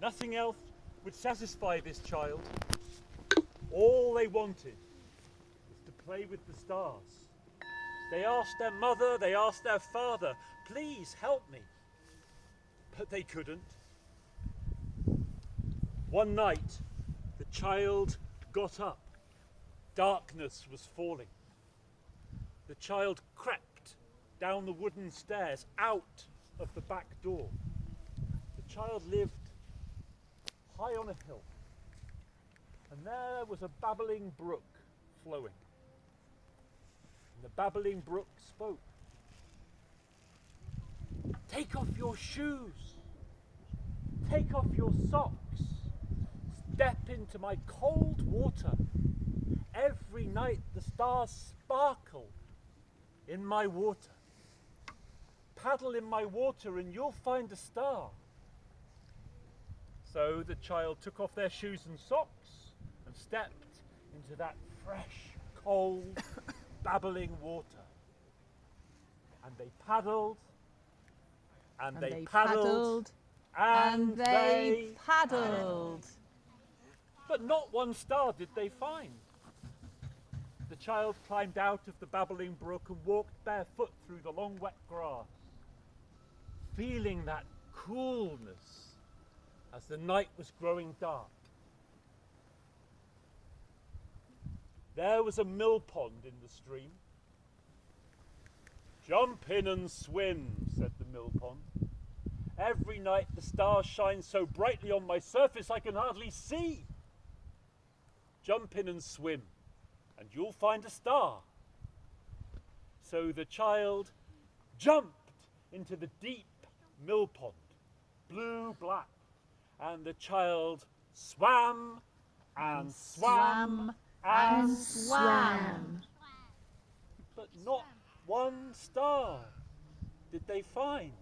Nothing else would satisfy this child. All they wanted was to play with the stars. They asked their mother, they asked their father, please help me. But they couldn't. One night, the child got up. Darkness was falling. The child crept down the wooden stairs out of the back door. The child lived high on a hill, and there was a babbling brook flowing. And the babbling brook spoke. Take off your shoes. Take off your socks. Step into my cold water. Every night the stars sparkle in my water. Paddle in my water and you'll find a star. So the child took off their shoes and socks and stepped into that fresh, cold, babbling water. And they paddled, and they paddled, and they paddled. But not one star did they find. The child climbed out of the babbling brook and walked barefoot through the long wet grass, feeling that coolness as the night was growing dark. There was a mill pond in the stream. Jump in and swim, said the mill pond. Every night the stars shine so brightly on my surface I can hardly see. Jump in and swim, and you'll find a star. So the child jumped into the deep mill pond, blue-black, and the child swam and swam and swam. But not one star did they find.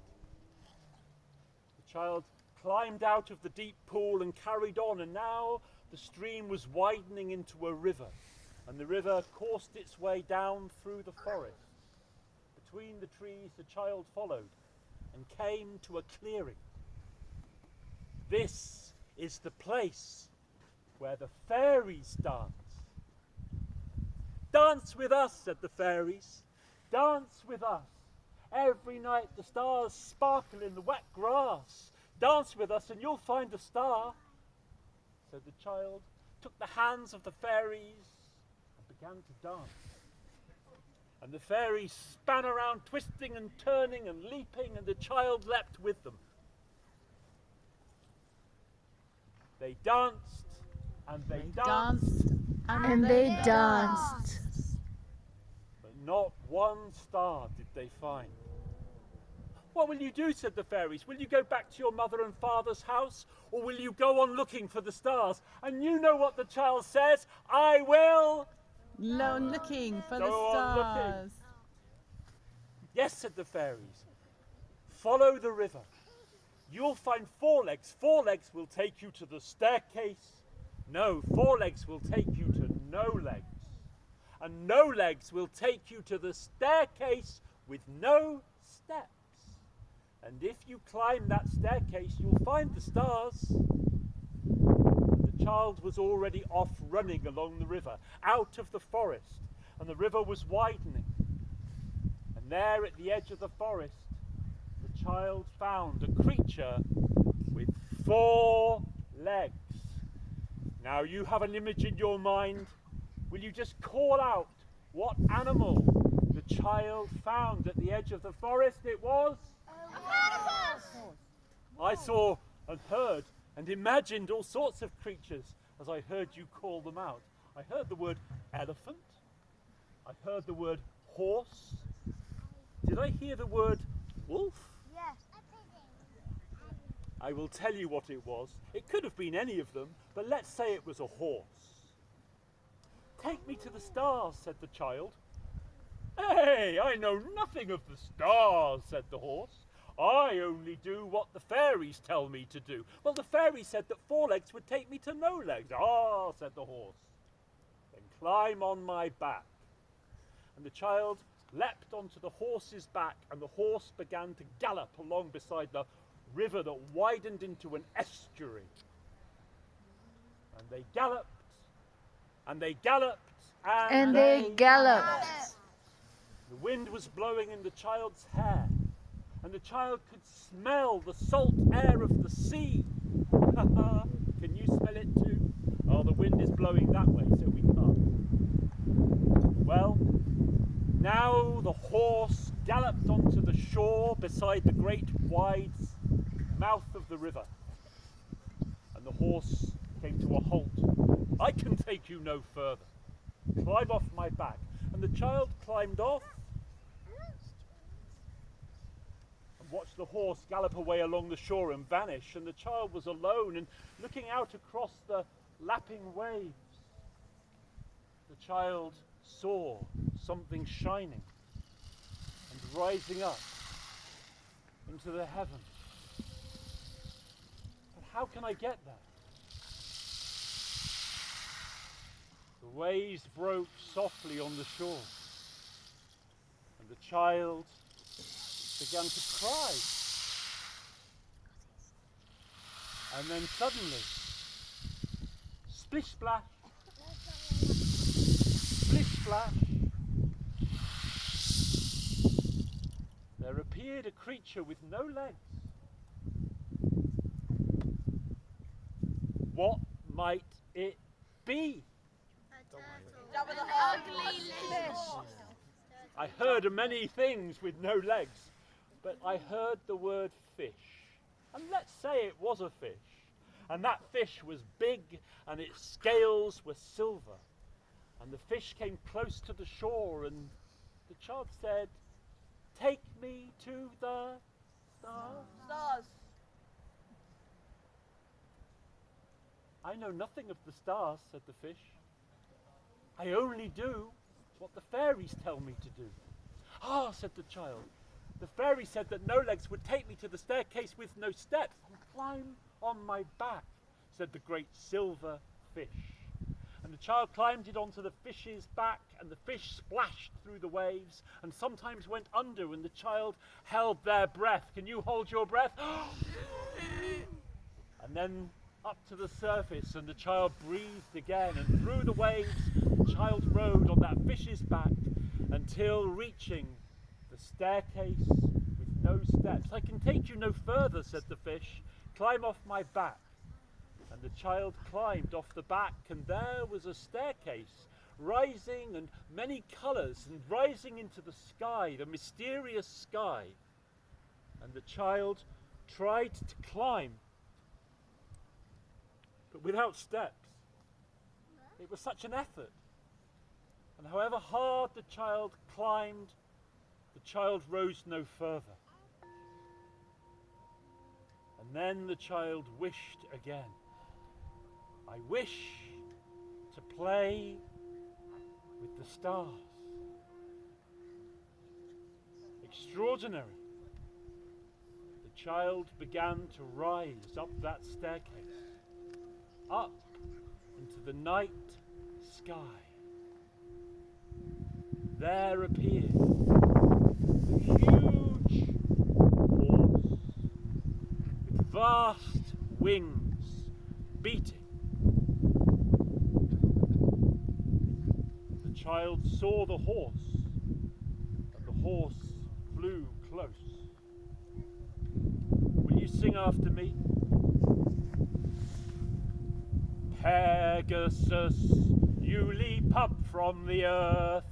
The child climbed out of the deep pool and carried on, and now the stream was widening into a river, and the river coursed its way down through the forest. Between the trees the child followed and came to a clearing. This is the place where the fairies dance. Dance with us, said the fairies. Dance with us. Every night the stars sparkle in the wet grass. Dance with us and you'll find a star. So the child took the hands of the fairies and began to dance. And the fairies span around, twisting and turning and leaping, and the child leapt with them. They danced, and they danced, and they danced. But not one star did they find. What will you do, said the fairies? Will you go back to your mother and father's house, or will you go on looking for the stars? And you know what the child says, I will Go on looking for the go on stars. looking. Yes, said the fairies. Follow the river. You'll find four legs. Four legs will take you to the staircase. No, four legs will take you to no legs. And no legs will take you to the staircase with no steps. And if you climb that staircase, you'll find the stars. The child was already off running along the river, out of the forest, and the river was widening. And there at the edge of the forest, the child found a creature with 4 legs. Now you have an image in your mind. Will you just call out what animal the child found at the edge of the forest? It was? A platypus! I saw and heard and imagined all sorts of creatures as I heard you call them out. I heard the word elephant. I heard the word horse. Did I hear the word wolf? Yes. I will tell you what it was. It could have been any of them, but let's say it was a horse. Take me to the stars, said the child. Hey, I know nothing of the stars, said the horse. I only do what the fairies tell me to do. Well, the fairies said that 4 legs would take me to no legs. Ah, said the horse. Then climb on my back. And the child leapt onto the horse's back, and the horse began to gallop along beside the river that widened into an estuary. And they galloped, and they galloped, And they galloped. The wind was blowing in the child's hair, and the child could smell the salt air of the sea. Can you smell it too? Oh, the wind is blowing that way, so we can't. Well, now the horse galloped onto the shore beside the great wide mouth of the river. And the horse came to a halt. I can take you no further. Climb off my back. And the child climbed off and watched the horse gallop away along the shore and vanish. And the child was alone and looking out across the lapping waves. The child saw something shining and rising up into the heavens. But how can I get there? The waves broke softly on the shore, and the child began to cry. And then suddenly, splish splash, splish splash, there appeared a creature with no legs. What might it be? I heard many things with no legs, but I heard the word fish. And let's say it was a fish. And that fish was big and its scales were silver. And the fish came close to the shore and the child said, "Take me to the stars." I know nothing of the stars, said the fish. I only do what the fairies tell me to do. Ah, said the child. The fairy said that no legs would take me to the staircase with no steps. Climb on my back, said the great silver fish. And the child climbed it onto the fish's back, and the fish splashed through the waves and sometimes went under, and the child held their breath. Can you hold your breath? And then up to the surface, and the child breathed again, and through the waves the child rode on that fish's back until reaching the staircase with no steps. I can take you no further, said the fish. Climb off my back. And the child climbed off the back, and there was a staircase rising and many colours and rising into the sky, the mysterious sky. And the child tried to climb, but without steps. It was such an effort. And however hard the child climbed, the child rose no further. And then the child wished again. I wish to play with the stars. Extraordinary. The child began to rise up that staircase, up into the night sky. There appeared a huge horse with vast wings beating. The child saw the horse, and the horse flew close. Will you sing after me? Pegasus, you leap up from the earth.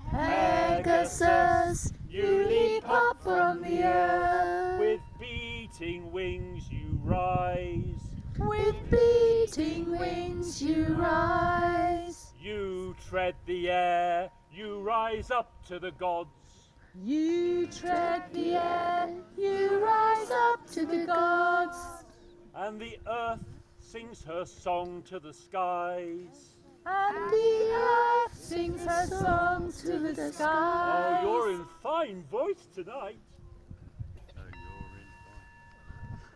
Pegasus, you leap up from the earth. With beating wings you rise. With beating wings you rise. You tread the air, you rise up to the gods. You tread the air, you rise up to the gods. And the earth sings her song to the skies. And the earth sings her song to the skies. Oh, you're in fine voice tonight.